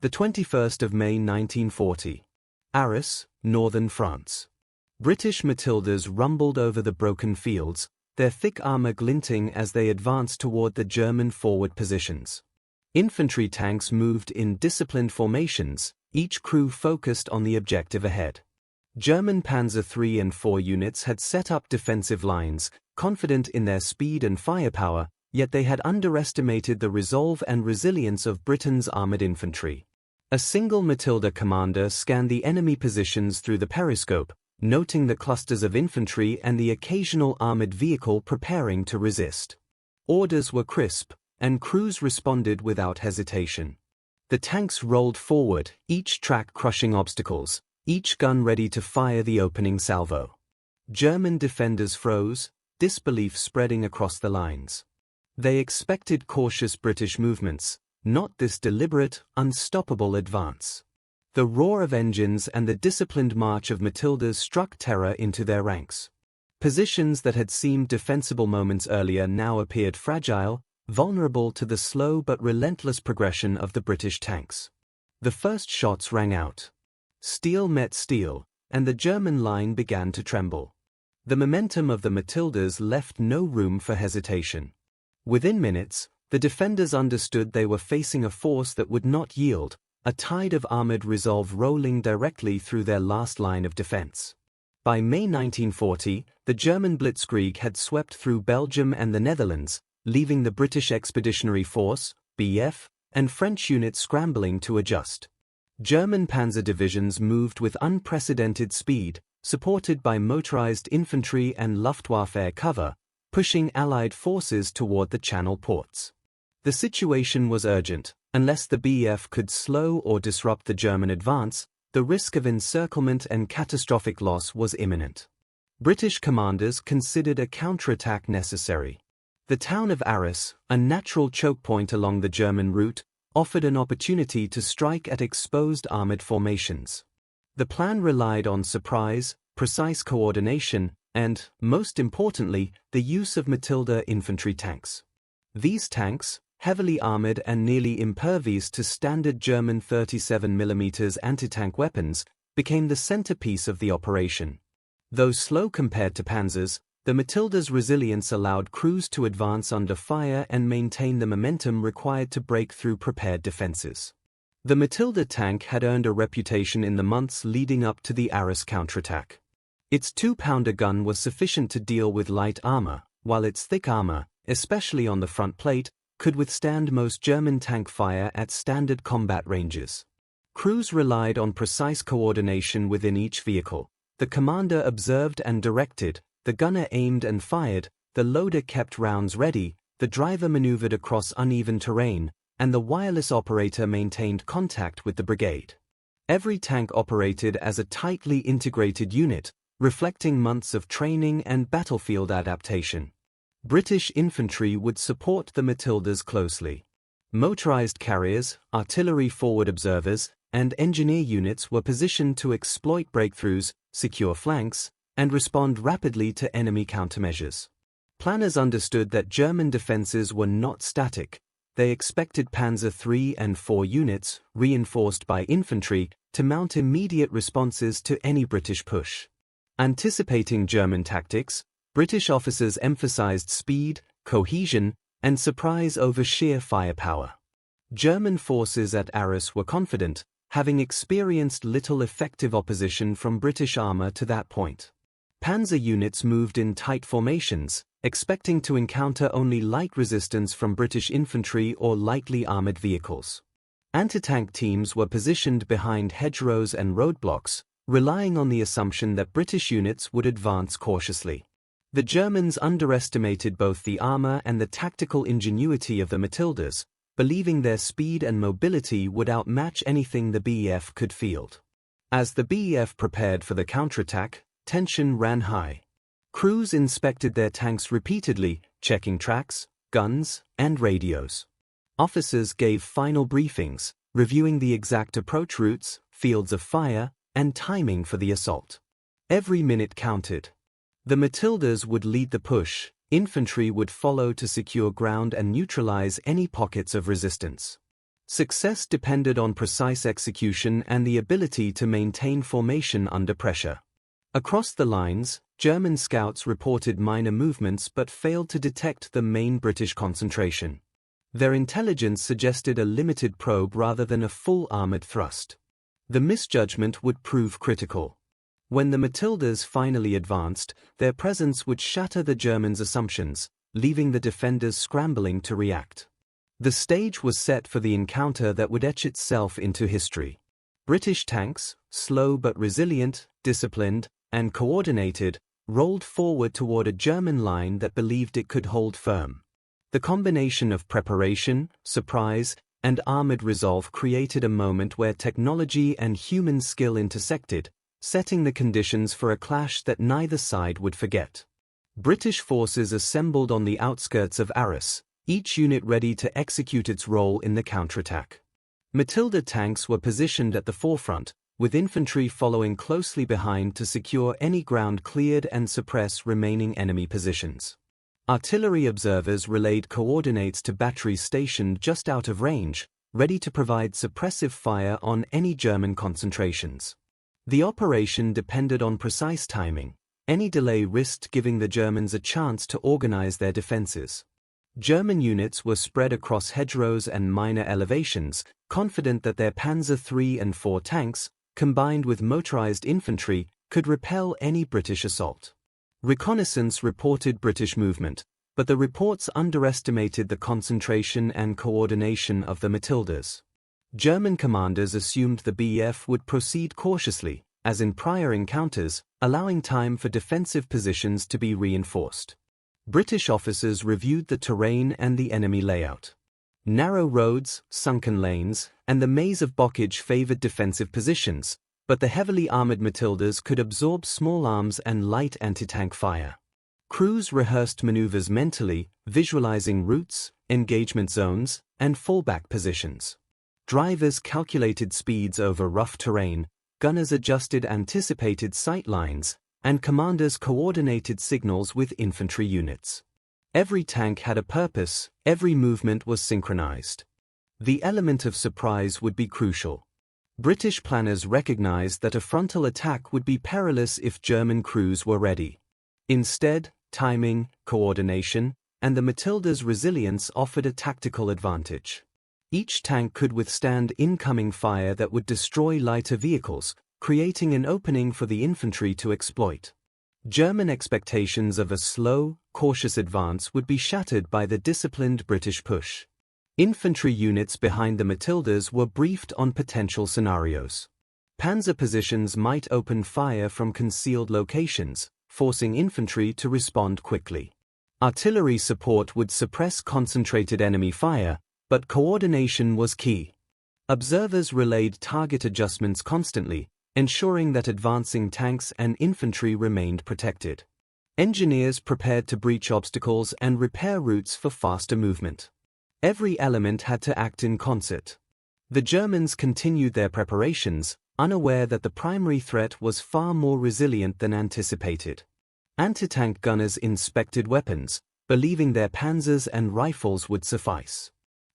The 21st of May 1940. Arras, northern France. British Matildas rumbled over the broken fields, their thick armor glinting as they advanced toward the German forward positions. Infantry tanks moved in disciplined formations, each crew focused on the objective ahead. German Panzer III and IV units had set up defensive lines, confident in their speed and firepower, yet they had underestimated the resolve and resilience of Britain's armored infantry. A single Matilda commander scanned the enemy positions through the periscope, noting the clusters of infantry and the occasional armored vehicle preparing to resist. Orders were crisp, and crews responded without hesitation. The tanks rolled forward, each track crushing obstacles, each gun ready to fire the opening salvo. German defenders froze, disbelief spreading across the lines. They expected cautious British movements, not this deliberate, unstoppable advance. The roar of engines and the disciplined march of Matildas struck terror into their ranks. Positions that had seemed defensible moments earlier now appeared fragile, vulnerable to the slow but relentless progression of the British tanks. The first shots rang out. Steel met steel, and the German line began to tremble. The momentum of the Matildas left no room for hesitation. Within minutes, the defenders understood they were facing a force that would not yield, a tide of armored resolve rolling directly through their last line of defense. By May 1940, the German blitzkrieg had swept through Belgium and the Netherlands, leaving the British Expeditionary Force, BF, and French units scrambling to adjust. German panzer divisions moved with unprecedented speed, supported by motorized infantry and Luftwaffe air cover, pushing Allied forces toward the Channel ports. The situation was urgent. Unless the BF could slow or disrupt the German advance, the risk of encirclement and catastrophic loss was imminent. British commanders considered a counterattack necessary. The town of Arras, a natural choke point along the German route, offered an opportunity to strike at exposed armored formations. The plan relied on surprise, precise coordination, and, most importantly, the use of Matilda infantry tanks. These tanks, heavily armored and nearly impervious to standard German 37mm anti-tank weapons, became the centerpiece of the operation. Though slow compared to panzers, the Matilda's resilience allowed crews to advance under fire and maintain the momentum required to break through prepared defenses. The Matilda tank had earned a reputation in the months leading up to the Arras counterattack. Its 2-pounder gun was sufficient to deal with light armor, while its thick armor, especially on the front plate, could withstand most German tank fire at standard combat ranges. Crews relied on precise coordination within each vehicle. The commander observed and directed, the gunner aimed and fired, the loader kept rounds ready, the driver maneuvered across uneven terrain, and the wireless operator maintained contact with the brigade. Every tank operated as a tightly integrated unit, reflecting months of training and battlefield adaptation. British infantry would support the Matildas closely. Motorized carriers, artillery forward observers, and engineer units were positioned to exploit breakthroughs, secure flanks, and respond rapidly to enemy countermeasures. Planners understood that German defenses were not static. They expected Panzer III and IV units, reinforced by infantry, to mount immediate responses to any British push. Anticipating German tactics, British officers emphasized speed, cohesion, and surprise over sheer firepower. German forces at Arras were confident, having experienced little effective opposition from British armor to that point. Panzer units moved in tight formations, expecting to encounter only light resistance from British infantry or lightly armored vehicles. Anti-tank teams were positioned behind hedgerows and roadblocks, relying on the assumption that British units would advance cautiously. The Germans underestimated both the armor and the tactical ingenuity of the Matildas, believing their speed and mobility would outmatch anything the BEF could field. As the BEF prepared for the counterattack, tension ran high. Crews inspected their tanks repeatedly, checking tracks, guns, and radios. Officers gave final briefings, reviewing the exact approach routes, fields of fire, and timing for the assault. Every minute counted. The Matildas would lead the push, infantry would follow to secure ground and neutralize any pockets of resistance. Success depended on precise execution and the ability to maintain formation under pressure. Across the lines, German scouts reported minor movements but failed to detect the main British concentration. Their intelligence suggested a limited probe rather than a full armored thrust. The misjudgment would prove critical. When the Matildas finally advanced, their presence would shatter the Germans' assumptions, leaving the defenders scrambling to react. The stage was set for the encounter that would etch itself into history. British tanks, slow but resilient, disciplined, and coordinated, rolled forward toward a German line that believed it could hold firm. The combination of preparation, surprise, and armored resolve created a moment where technology and human skill intersected, setting the conditions for a clash that neither side would forget. British forces assembled on the outskirts of Arras, each unit ready to execute its role in the counterattack. Matilda tanks were positioned at the forefront, with infantry following closely behind to secure any ground cleared and suppress remaining enemy positions. Artillery observers relayed coordinates to batteries stationed just out of range, ready to provide suppressive fire on any German concentrations. The operation depended on precise timing. Any delay risked giving the Germans a chance to organize their defenses. German units were spread across hedgerows and minor elevations, confident that their Panzer III and IV tanks, combined with motorized infantry, could repel any British assault. Reconnaissance reported British movement, but the reports underestimated the concentration and coordination of the Matildas. German commanders assumed the BF would proceed cautiously, as in prior encounters, allowing time for defensive positions to be reinforced. British officers reviewed the terrain and the enemy layout. Narrow roads, sunken lanes, and the maze of bockage favored defensive positions, but the heavily armored Matildas could absorb small arms and light anti-tank fire. Crews rehearsed maneuvers mentally, visualizing routes, engagement zones, and fallback positions. Drivers calculated speeds over rough terrain, gunners adjusted anticipated sight lines, and commanders coordinated signals with infantry units. Every tank had a purpose, every movement was synchronized. The element of surprise would be crucial. British planners recognized that a frontal attack would be perilous if German crews were ready. Instead, timing, coordination, and the Matilda's resilience offered a tactical advantage. Each tank could withstand incoming fire that would destroy lighter vehicles, creating an opening for the infantry to exploit. German expectations of a slow, cautious advance would be shattered by the disciplined British push. Infantry units behind the Matildas were briefed on potential scenarios. Panzer positions might open fire from concealed locations, forcing infantry to respond quickly. Artillery support would suppress concentrated enemy fire, but coordination was key. Observers relayed target adjustments constantly, ensuring that advancing tanks and infantry remained protected. Engineers prepared to breach obstacles and repair routes for faster movement. Every element had to act in concert. The Germans continued their preparations, unaware that the primary threat was far more resilient than anticipated. Anti-tank gunners inspected weapons, believing their panzers and rifles would suffice.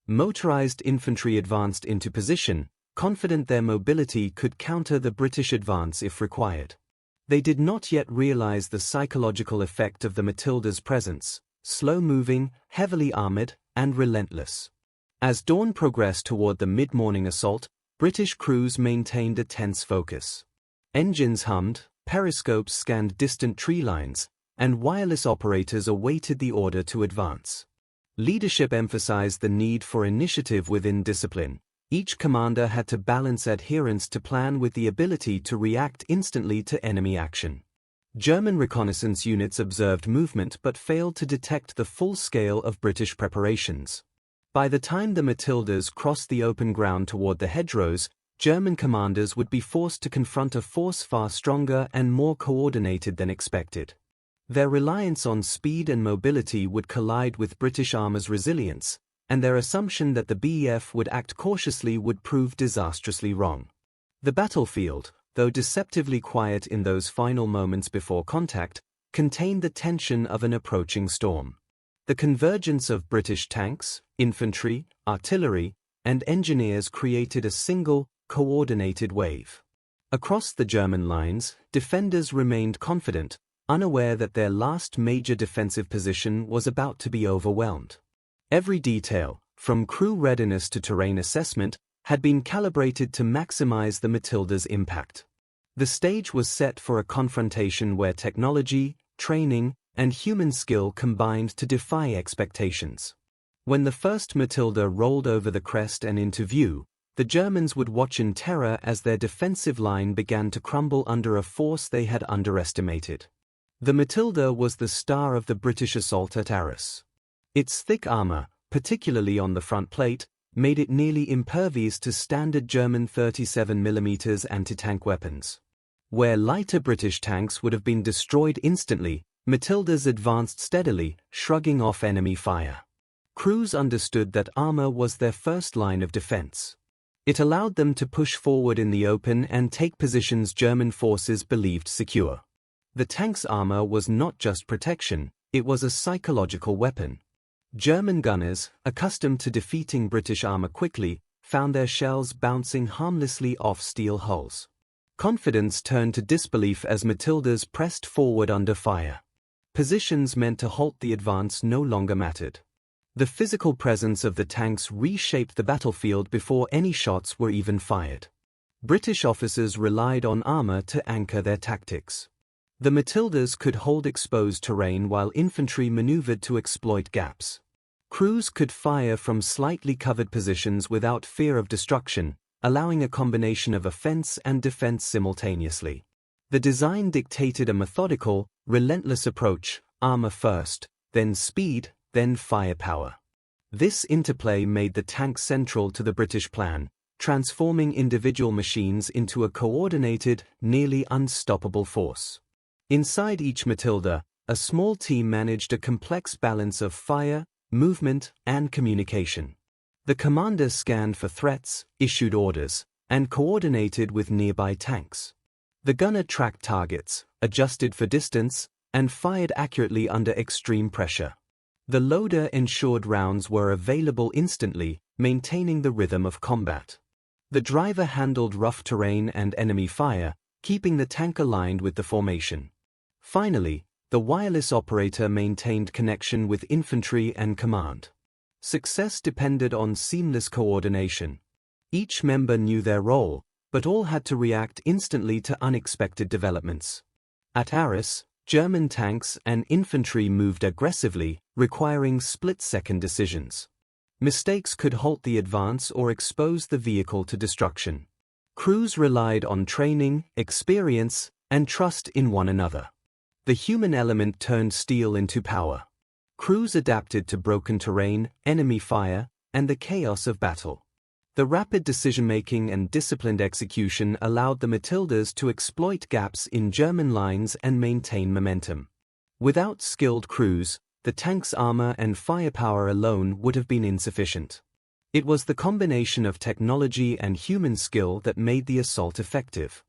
Motorized infantry advanced into position, confident their mobility could counter the British advance if required. They did not yet realize the psychological effect of the Matilda's presence, slow-moving, heavily armored, and relentless. As dawn progressed toward the mid-morning assault, British crews maintained a tense focus. Engines hummed, periscopes scanned distant tree lines, and wireless operators awaited the order to advance. Leadership emphasized the need for initiative within discipline. Each commander had to balance adherence to plan with the ability to react instantly to enemy action. German reconnaissance units observed movement but failed to detect the full scale of British preparations. By the time the Matildas crossed the open ground toward the hedgerows, German commanders would be forced to confront a force far stronger and more coordinated than expected. Their reliance on speed and mobility would collide with British armor's resilience, and their assumption that the BEF would act cautiously would prove disastrously wrong. The battlefield, though deceptively quiet in those final moments before contact, contained the tension of an approaching storm. The convergence of British tanks, infantry, artillery, and engineers created a single, coordinated wave. Across the German lines, defenders remained confident, unaware that their last major defensive position was about to be overwhelmed. Every detail, from crew readiness to terrain assessment, had been calibrated to maximize the Matilda's impact. The stage was set for a confrontation where technology, training, and human skill combined to defy expectations. When the first Matilda rolled over the crest and into view, the Germans would watch in terror as their defensive line began to crumble under a force they had underestimated. The Matilda was the star of the British assault at Arras. Its thick armor, particularly on the front plate, made it nearly impervious to standard German 37mm anti-tank weapons. Where lighter British tanks would have been destroyed instantly, Matildas advanced steadily, shrugging off enemy fire. Crews understood that armor was their first line of defense. It allowed them to push forward in the open and take positions German forces believed secure. The tank's armor was not just protection, it was a psychological weapon. German gunners, accustomed to defeating British armor quickly, found their shells bouncing harmlessly off steel hulls. Confidence turned to disbelief as Matildas pressed forward under fire. Positions meant to halt the advance no longer mattered. The physical presence of the tanks reshaped the battlefield before any shots were even fired. British officers relied on armor to anchor their tactics. The Matildas could hold exposed terrain while infantry maneuvered to exploit gaps. Crews could fire from slightly covered positions without fear of destruction, allowing a combination of offense and defense simultaneously. The design dictated a methodical, relentless approach: armor first, then speed, then firepower. This interplay made the tank central to the British plan, transforming individual machines into a coordinated, nearly unstoppable force. Inside each Matilda, a small team managed a complex balance of fire, movement, and communication. The commander scanned for threats, issued orders, and coordinated with nearby tanks. The gunner tracked targets, adjusted for distance, and fired accurately under extreme pressure. The loader ensured rounds were available instantly, maintaining the rhythm of combat. The driver handled rough terrain and enemy fire, keeping the tank aligned with the formation. Finally, the wireless operator maintained connection with infantry and command. Success depended on seamless coordination. Each member knew their role, but all had to react instantly to unexpected developments. At Arras, German tanks and infantry moved aggressively, requiring split-second decisions. Mistakes could halt the advance or expose the vehicle to destruction. Crews relied on training, experience, and trust in one another. The human element turned steel into power. Crews adapted to broken terrain, enemy fire, and the chaos of battle. The rapid decision-making and disciplined execution allowed the Matildas to exploit gaps in German lines and maintain momentum. Without skilled crews, the tank's armor and firepower alone would have been insufficient. It was the combination of technology and human skill that made the assault effective.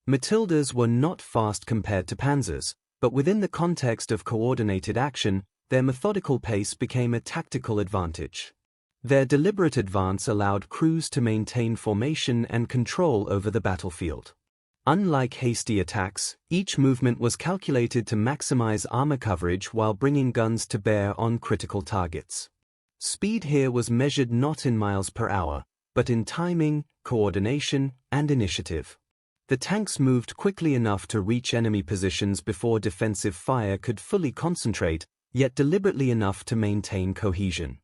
Matildas were not fast compared to panzers, but within the context of coordinated action, their methodical pace became a tactical advantage. Their deliberate advance allowed crews to maintain formation and control over the battlefield. Unlike hasty attacks, each movement was calculated to maximize armor coverage while bringing guns to bear on critical targets. Speed here was measured not in miles per hour, but in timing, coordination, and initiative. The tanks moved quickly enough to reach enemy positions before defensive fire could fully concentrate, yet deliberately enough to maintain cohesion.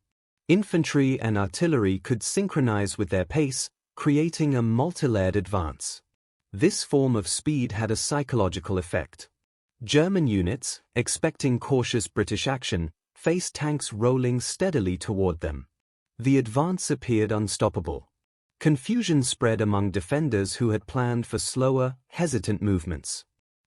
Infantry and artillery could synchronize with their pace, creating a multi-layered advance. This form of speed had a psychological effect. German units, expecting cautious British action, faced tanks rolling steadily toward them. The advance appeared unstoppable. Confusion spread among defenders who had planned for slower, hesitant movements.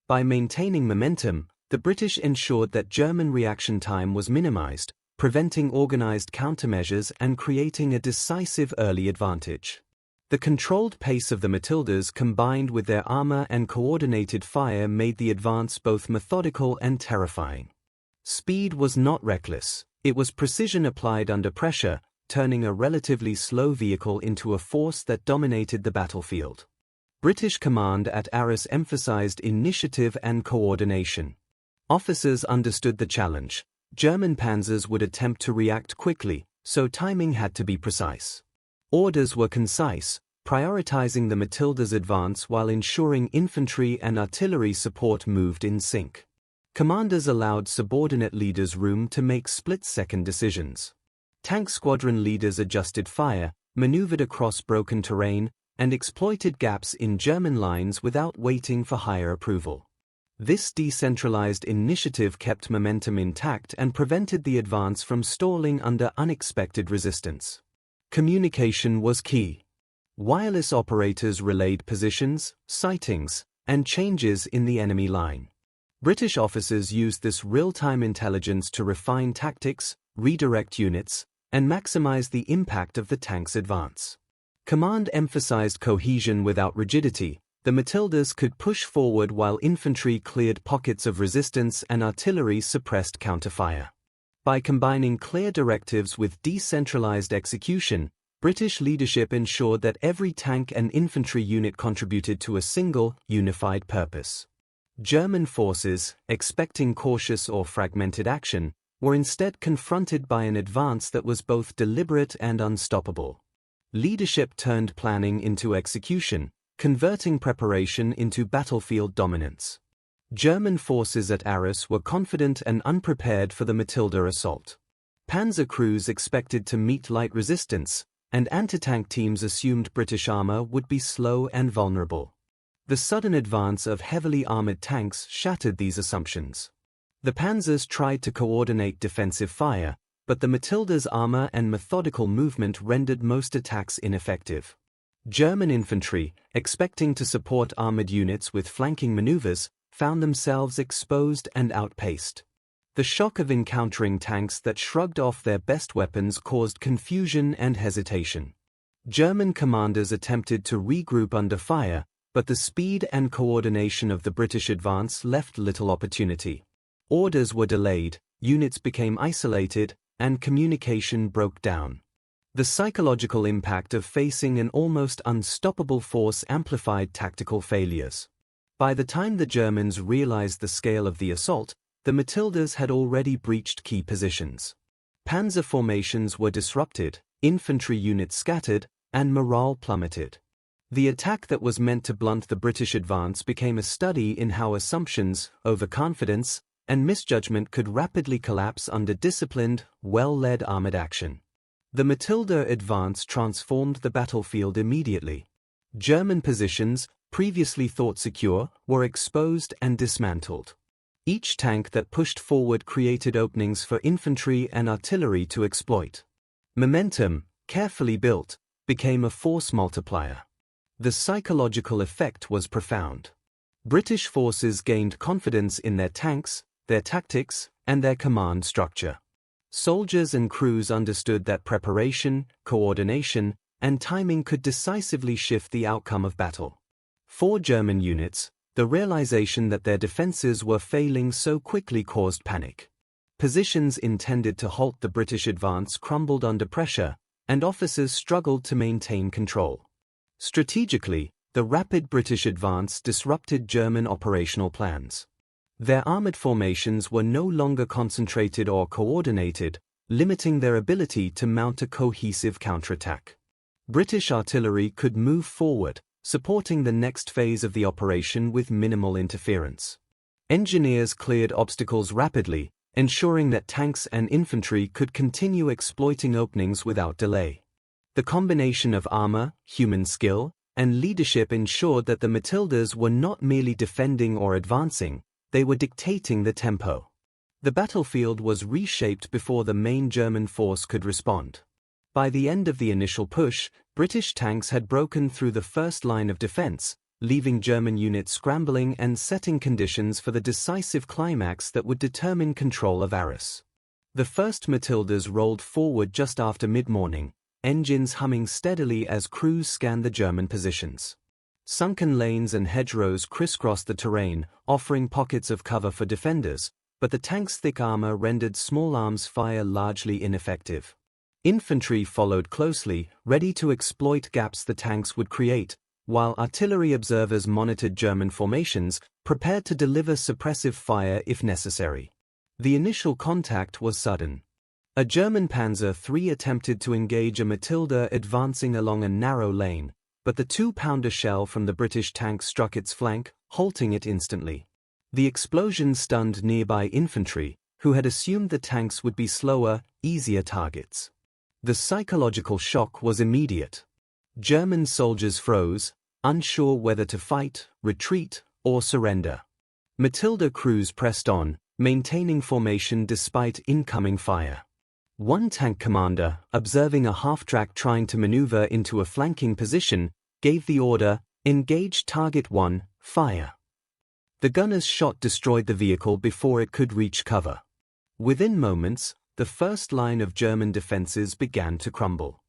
By maintaining momentum, the British ensured that German reaction time was minimized, preventing organized countermeasures and creating a decisive early advantage. The controlled pace of the Matildas combined with their armor and coordinated fire made the advance both methodical and terrifying. Speed was not reckless, it was precision applied under pressure, turning a relatively slow vehicle into a force that dominated the battlefield. British command at Arras emphasized initiative and coordination. Officers understood the challenge. German panzers would attempt to react quickly, so timing had to be precise. Orders were concise, prioritizing the Matildas' advance while ensuring infantry and artillery support moved in sync. Commanders allowed subordinate leaders room to make split-second decisions. Tank squadron leaders adjusted fire, maneuvered across broken terrain, and exploited gaps in German lines without waiting for higher approval. This decentralized initiative kept momentum intact and prevented the advance from stalling under unexpected resistance. Communication was key. Wireless operators relayed positions, sightings, and changes in the enemy line. British officers used this real-time intelligence to refine tactics, redirect units, and maximize the impact of the tank's advance. Command emphasized cohesion without rigidity. The Matildas could push forward while infantry cleared pockets of resistance and artillery suppressed counterfire. By combining clear directives with decentralized execution, British leadership ensured that every tank and infantry unit contributed to a single, unified purpose. German forces, expecting cautious or fragmented action, were instead confronted by an advance that was both deliberate and unstoppable. Leadership turned planning into execution, converting preparation into battlefield dominance. German forces at Arras were confident and unprepared for the Matilda assault. Panzer crews expected to meet light resistance, and anti-tank teams assumed British armor would be slow and vulnerable. The sudden advance of heavily armored tanks shattered these assumptions. The panzers tried to coordinate defensive fire, but the Matilda's armor and methodical movement rendered most attacks ineffective. German infantry, expecting to support armored units with flanking maneuvers, found themselves exposed and outpaced. The shock of encountering tanks that shrugged off their best weapons caused confusion and hesitation. German commanders attempted to regroup under fire, but the speed and coordination of the British advance left little opportunity. Orders were delayed, units became isolated, and communication broke down. The psychological impact of facing an almost unstoppable force amplified tactical failures. By the time the Germans realized the scale of the assault, the Matildas had already breached key positions. Panzer formations were disrupted, infantry units scattered, and morale plummeted. The attack that was meant to blunt the British advance became a study in how assumptions, overconfidence, and misjudgment could rapidly collapse under disciplined, well-led armored action. The Matilda advance transformed the battlefield immediately. German positions, previously thought secure, were exposed and dismantled. Each tank that pushed forward created openings for infantry and artillery to exploit. Momentum, carefully built, became a force multiplier. The psychological effect was profound. British forces gained confidence in their tanks, their tactics, and their command structure. Soldiers and crews understood that preparation, coordination, and timing could decisively shift the outcome of battle. For German units, the realization that their defenses were failing so quickly caused panic. Positions intended to halt the British advance crumbled under pressure, and officers struggled to maintain control. Strategically, the rapid British advance disrupted German operational plans. Their armored formations were no longer concentrated or coordinated, limiting their ability to mount a cohesive counterattack. British artillery could move forward, supporting the next phase of the operation with minimal interference. Engineers cleared obstacles rapidly, ensuring that tanks and infantry could continue exploiting openings without delay. The combination of armor, human skill, and leadership ensured that the Matildas were not merely defending or advancing, they were dictating the tempo. The battlefield was reshaped before the main German force could respond. By the end of the initial push, British tanks had broken through the first line of defense, leaving German units scrambling and setting conditions for the decisive climax that would determine control of Arras. The first Matildas rolled forward just after mid-morning, engines humming steadily as crews scanned the German positions. Sunken lanes and hedgerows crisscrossed the terrain, offering pockets of cover for defenders, but the tank's thick armor rendered small arms fire largely ineffective. Infantry followed closely, ready to exploit gaps the tanks would create, while artillery observers monitored German formations, prepared to deliver suppressive fire if necessary. The initial contact was sudden. A German Panzer III attempted to engage a Matilda advancing along a narrow lane, but the 2-pounder shell from the British tank struck its flank, halting it instantly. The explosion stunned nearby infantry, who had assumed the tanks would be slower, easier targets. The psychological shock was immediate. German soldiers froze, unsure whether to fight, retreat, or surrender. Matilda crews pressed on, maintaining formation despite incoming fire. One tank commander, observing a half-track trying to maneuver into a flanking position, gave the order, "Engage target 1, fire." The gunner's shot destroyed the vehicle before it could reach cover. Within moments, the first line of German defenses began to crumble.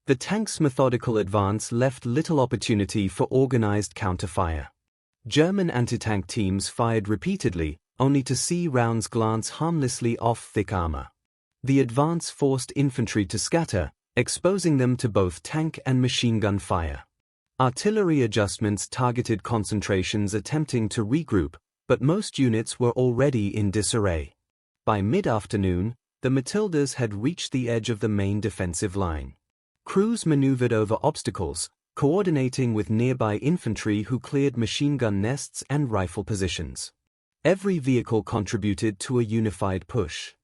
The tank's methodical advance left little opportunity for organized counterfire. German anti-tank teams fired repeatedly, only to see rounds glance harmlessly off thick armor. The advance forced infantry to scatter, exposing them to both tank and machine gun fire. Artillery adjustments targeted concentrations attempting to regroup, but most units were already in disarray. By mid-afternoon, the Matildas had reached the edge of the main defensive line. Crews maneuvered over obstacles, coordinating with nearby infantry who cleared machine gun nests and rifle positions. Every vehicle contributed to a unified push.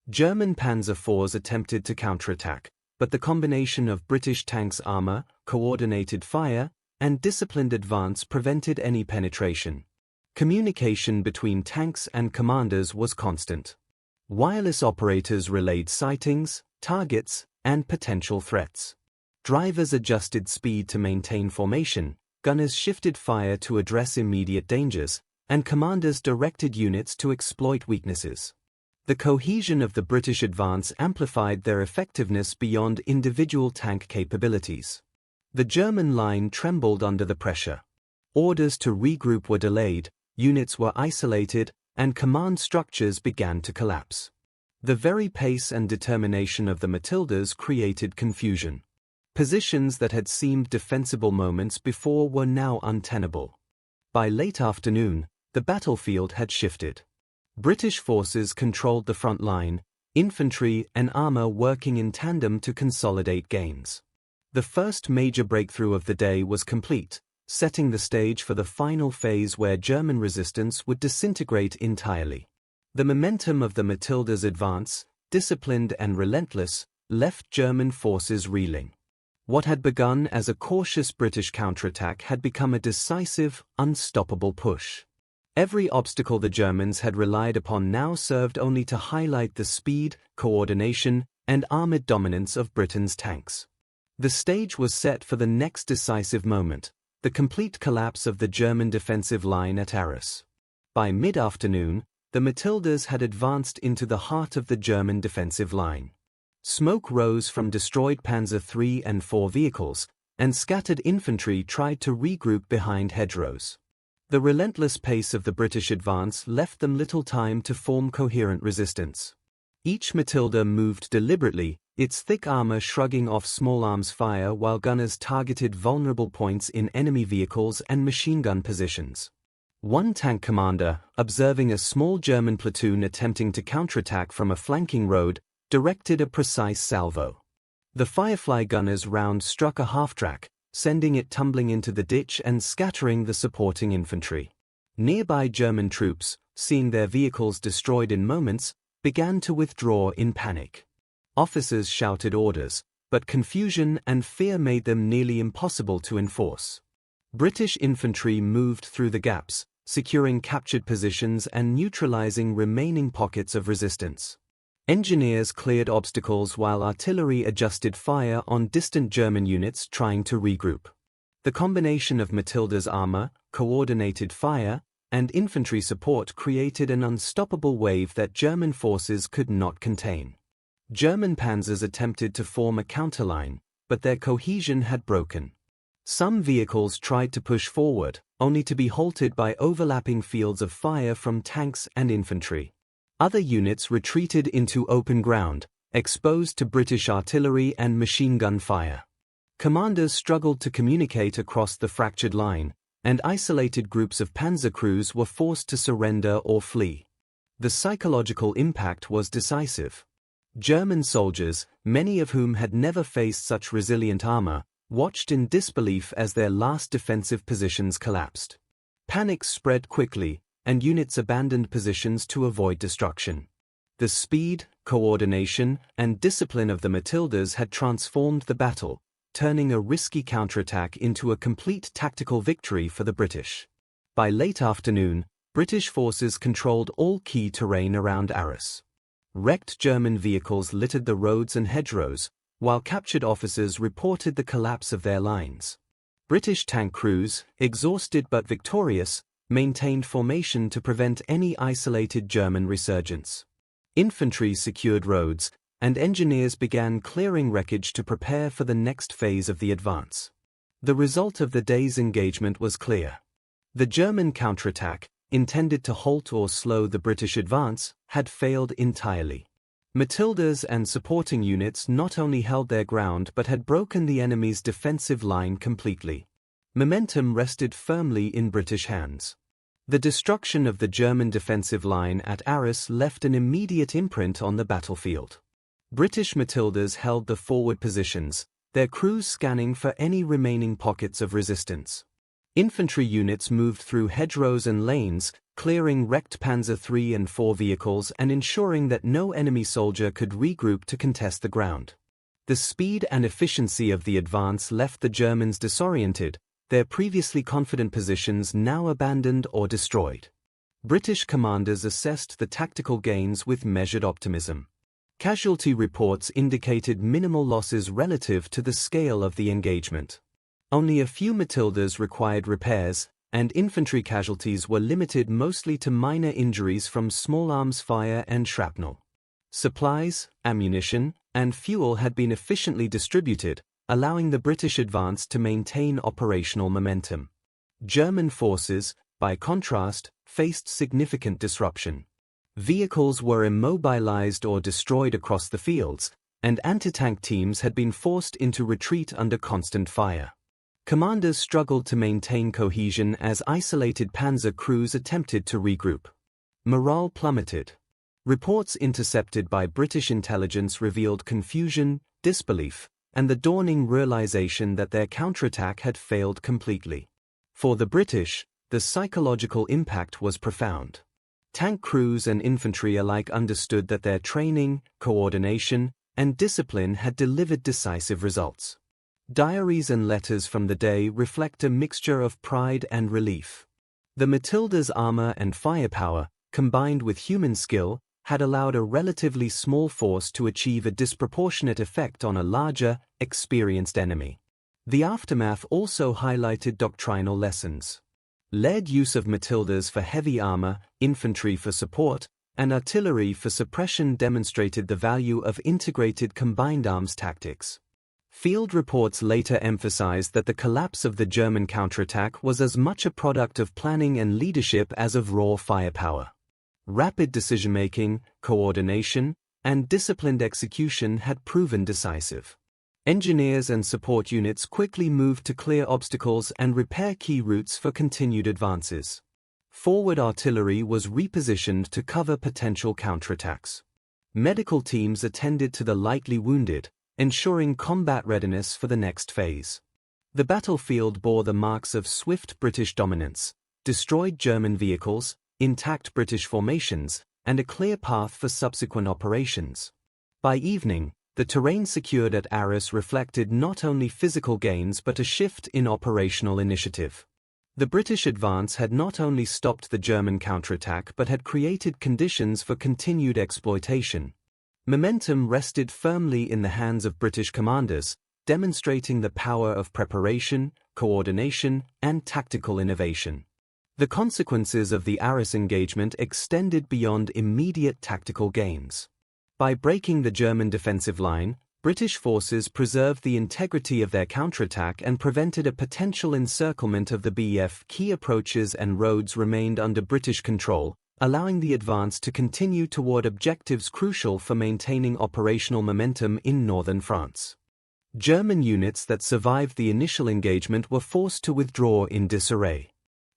German Panzer IVs attempted to counterattack, but the combination of British tanks' armor, coordinated fire, and disciplined advance prevented any penetration. Communication between tanks and commanders was constant. Wireless operators relayed sightings, targets, and potential threats. Drivers adjusted speed to maintain formation, gunners shifted fire to address immediate dangers, and commanders directed units to exploit weaknesses. The cohesion of the British advance amplified their effectiveness beyond individual tank capabilities. The German line trembled under the pressure. Orders to regroup were delayed, units were isolated, and command structures began to collapse. The very pace and determination of the Matildas created confusion. Positions that had seemed defensible moments before were now untenable. By late afternoon, the battlefield had shifted. British forces controlled the front line, infantry and armor working in tandem to consolidate gains. The first major breakthrough of the day was complete, setting the stage for the final phase where German resistance would disintegrate entirely. The momentum of the Matildas' advance, disciplined and relentless, left German forces reeling. What had begun as a cautious British counterattack had become a decisive, unstoppable push. Every obstacle the Germans had relied upon now served only to highlight the speed, coordination, and armored dominance of Britain's tanks. The stage was set for the next decisive moment, the complete collapse of the German defensive line at Arras. By mid-afternoon, the Matildas had advanced into the heart of the German defensive line. Smoke rose from destroyed Panzer III and IV vehicles, and scattered infantry tried to regroup behind hedgerows. The relentless pace of the British advance left them little time to form coherent resistance. Each Matilda moved deliberately, its thick armor shrugging off small arms fire while gunners targeted vulnerable points in enemy vehicles and machine gun positions. One tank commander, observing a small German platoon attempting to counterattack from a flanking road, directed a precise salvo. The Firefly gunner's round struck a half-track, sending it tumbling into the ditch and scattering the supporting infantry. Nearby German troops, seeing their vehicles destroyed in moments, began to withdraw in panic. Officers shouted orders, but confusion and fear made them nearly impossible to enforce. British infantry moved through the gaps, securing captured positions and neutralizing remaining pockets of resistance. Engineers cleared obstacles while artillery adjusted fire on distant German units trying to regroup. The combination of Matilda's armor, coordinated fire, and infantry support created an unstoppable wave that German forces could not contain. German panzers attempted to form a counterline, but their cohesion had broken. Some vehicles tried to push forward, only to be halted by overlapping fields of fire from tanks and infantry. Other units retreated into open ground, exposed to British artillery and machine gun fire. Commanders struggled to communicate across the fractured line, and isolated groups of panzer crews were forced to surrender or flee. The psychological impact was decisive. German soldiers, many of whom had never faced such resilient armor, watched in disbelief as their last defensive positions collapsed. Panic spread quickly, and units abandoned positions to avoid destruction. The speed, coordination, and discipline of the Matildas had transformed the battle, turning a risky counterattack into a complete tactical victory for the British. By late afternoon, British forces controlled all key terrain around Arras. Wrecked German vehicles littered the roads and hedgerows, while captured officers reported the collapse of their lines. British tank crews, exhausted but victorious, maintained formation to prevent any isolated German resurgence. Infantry secured roads, and engineers began clearing wreckage to prepare for the next phase of the advance. The result of the day's engagement was clear. The German counterattack, intended to halt or slow the British advance, had failed entirely. Matildas and supporting units not only held their ground but had broken the enemy's defensive line completely. Momentum rested firmly in British hands. The destruction of the German defensive line at Arras left an immediate imprint on the battlefield. British Matildas held the forward positions, their crews scanning for any remaining pockets of resistance. Infantry units moved through hedgerows and lanes, clearing wrecked Panzer III and IV vehicles and ensuring that no enemy soldier could regroup to contest the ground. The speed and efficiency of the advance left the Germans disoriented, their previously confident positions now abandoned or destroyed. British commanders assessed the tactical gains with measured optimism. Casualty reports indicated minimal losses relative to the scale of the engagement. Only a few Matildas required repairs, and infantry casualties were limited mostly to minor injuries from small arms fire and shrapnel. Supplies, ammunition, and fuel had been efficiently distributed, allowing the British advance to maintain operational momentum. German forces, by contrast, faced significant disruption. Vehicles were immobilized or destroyed across the fields, and anti-tank teams had been forced into retreat under constant fire. Commanders struggled to maintain cohesion as isolated panzer crews attempted to regroup. Morale plummeted. Reports intercepted by British intelligence revealed confusion, disbelief, and the dawning realization that their counterattack had failed completely. For the British, the psychological impact was profound. Tank crews and infantry alike understood that their training, coordination, and discipline had delivered decisive results. Diaries and letters from the day reflect a mixture of pride and relief. The Matilda's armor and firepower, combined with human skill, had allowed a relatively small force to achieve a disproportionate effect on a larger, experienced enemy. The aftermath also highlighted doctrinal lessons. Led use of Matildas for heavy armor, infantry for support, and artillery for suppression demonstrated the value of integrated combined arms tactics. Field reports later emphasized that the collapse of the German counterattack was as much a product of planning and leadership as of raw firepower. Rapid decision-making, coordination, and disciplined execution had proven decisive. Engineers and support units quickly moved to clear obstacles and repair key routes for continued advances. Forward artillery was repositioned to cover potential counterattacks. Medical teams attended to the lightly wounded, ensuring combat readiness for the next phase. The battlefield bore the marks of swift British dominance, destroyed German vehicles, intact British formations, and a clear path for subsequent operations. By evening, the terrain secured at Arras reflected not only physical gains but a shift in operational initiative. The British advance had not only stopped the German counterattack but had created conditions for continued exploitation. Momentum rested firmly in the hands of British commanders, demonstrating the power of preparation, coordination, and tactical innovation. The consequences of the Arras engagement extended beyond immediate tactical gains. By breaking the German defensive line, British forces preserved the integrity of their counterattack and prevented a potential encirclement of the BF. Key approaches and roads remained under British control, allowing the advance to continue toward objectives crucial for maintaining operational momentum in northern France. German units that survived the initial engagement were forced to withdraw in disarray.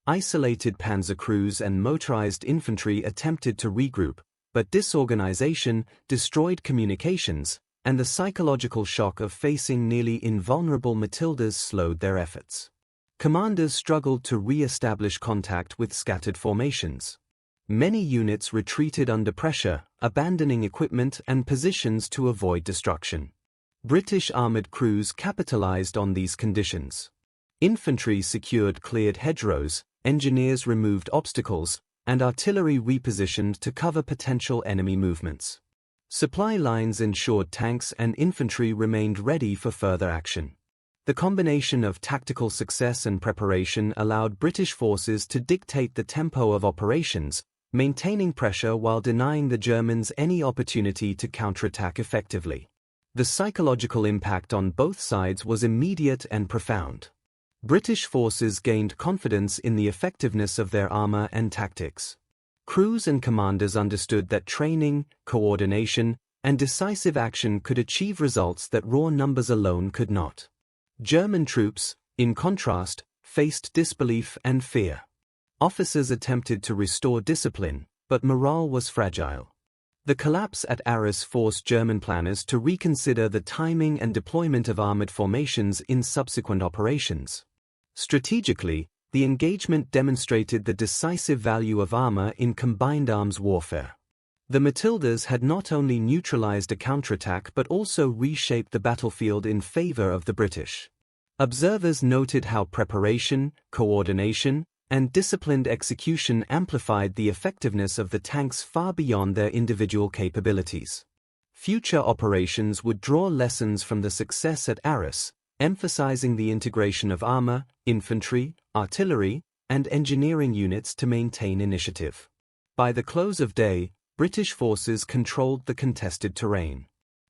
Isolated panzer crews and motorized infantry attempted to regroup, but disorganization destroyed communications, and the psychological shock of facing nearly invulnerable Matildas slowed their efforts. Commanders struggled to re-establish contact with scattered formations. Many units retreated under pressure, abandoning equipment and positions to avoid destruction. British armored crews capitalized on these conditions. Infantry secured cleared hedgerows, engineers removed obstacles, and artillery repositioned to cover potential enemy movements. Supply lines ensured tanks and infantry remained ready for further action. The combination of tactical success and preparation allowed British forces to dictate the tempo of operations, maintaining pressure while denying the Germans any opportunity to counterattack effectively. The psychological impact on both sides was immediate and profound. British forces gained confidence in the effectiveness of their armor and tactics. Crews and commanders understood that training, coordination, and decisive action could achieve results that raw numbers alone could not. German troops, in contrast, faced disbelief and fear. Officers attempted to restore discipline, but morale was fragile. The collapse at Arras forced German planners to reconsider the timing and deployment of armored formations in subsequent operations. Strategically, the engagement demonstrated the decisive value of armor in combined arms warfare. The Matildas had not only neutralized a counterattack but also reshaped the battlefield in favor of the British. Observers noted how preparation, coordination, and disciplined execution amplified the effectiveness of the tanks far beyond their individual capabilities. Future operations would draw lessons from the success at Arras, emphasizing the integration of armor, infantry, artillery, and engineering units to maintain initiative. By the close of day, British forces controlled the contested terrain.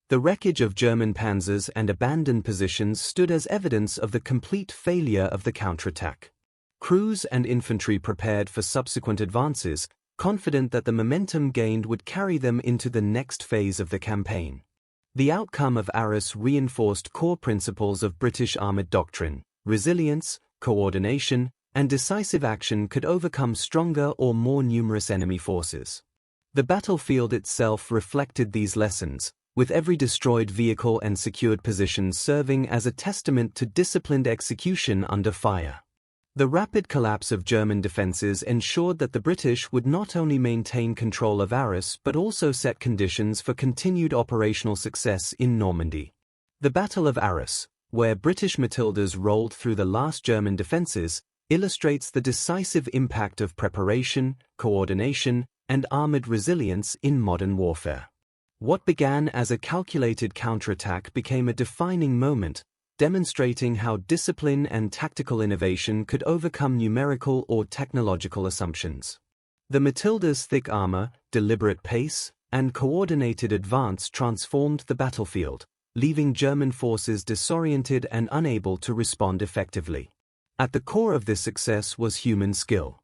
The wreckage of German panzers and abandoned positions stood as evidence of the complete failure of the counterattack. Crews and infantry prepared for subsequent advances, confident that the momentum gained would carry them into the next phase of the campaign. The outcome of Arras reinforced core principles of British armored doctrine: resilience, coordination, and decisive action could overcome stronger or more numerous enemy forces. The battlefield itself reflected these lessons, with every destroyed vehicle and secured position serving as a testament to disciplined execution under fire. The rapid collapse of German defenses ensured that the British would not only maintain control of Arras but also set conditions for continued operational success in Normandy. The Battle of Arras, where British Matildas rolled through the last German defenses, illustrates the decisive impact of preparation, coordination, and armored resilience in modern warfare. What began as a calculated counterattack became a defining moment, demonstrating how discipline and tactical innovation could overcome numerical or technological assumptions. The Matildas' thick armor, deliberate pace, and coordinated advance transformed the battlefield, leaving German forces disoriented and unable to respond effectively. At the core of this success was human skill.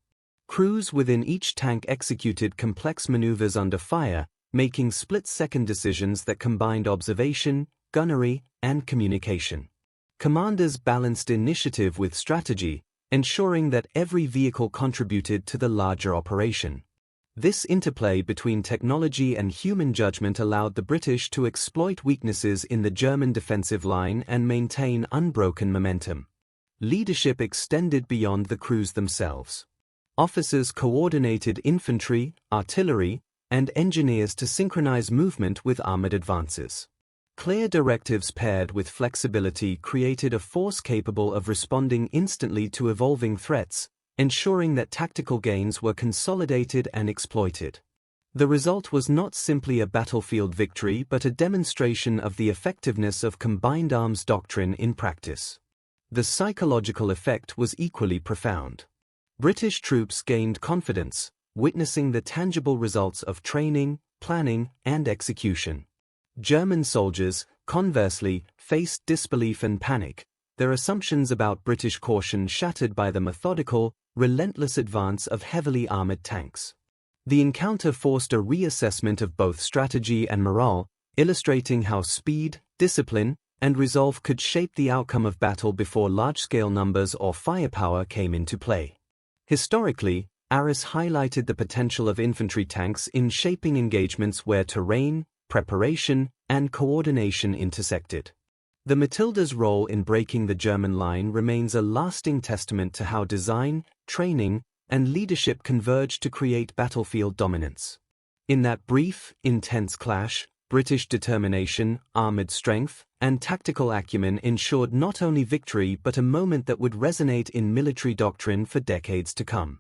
Crews within each tank executed complex maneuvers under fire, making split-second decisions that combined observation, gunnery, and communication. Commanders balanced initiative with strategy, ensuring that every vehicle contributed to the larger operation. This interplay between technology and human judgment allowed the British to exploit weaknesses in the German defensive line and maintain unbroken momentum. Leadership extended beyond the crews themselves. Officers coordinated infantry, artillery, and engineers to synchronize movement with armored advances. Clear directives paired with flexibility created a force capable of responding instantly to evolving threats, ensuring that tactical gains were consolidated and exploited. The result was not simply a battlefield victory but a demonstration of the effectiveness of combined arms doctrine in practice. The psychological effect was equally profound. British troops gained confidence, witnessing the tangible results of training, planning, and execution. German soldiers, conversely, faced disbelief and panic, their assumptions about British caution shattered by the methodical, relentless advance of heavily armored tanks. The encounter forced a reassessment of both strategy and morale, illustrating how speed, discipline, and resolve could shape the outcome of battle before large-scale numbers or firepower came into play. Historically, Arras highlighted the potential of infantry tanks in shaping engagements where terrain, preparation, and coordination intersected. The Matildas' role in breaking the German line remains a lasting testament to how design, training, and leadership converged to create battlefield dominance. In that brief, intense clash, British determination, armored strength, and tactical acumen ensured not only victory but a moment that would resonate in military doctrine for decades to come.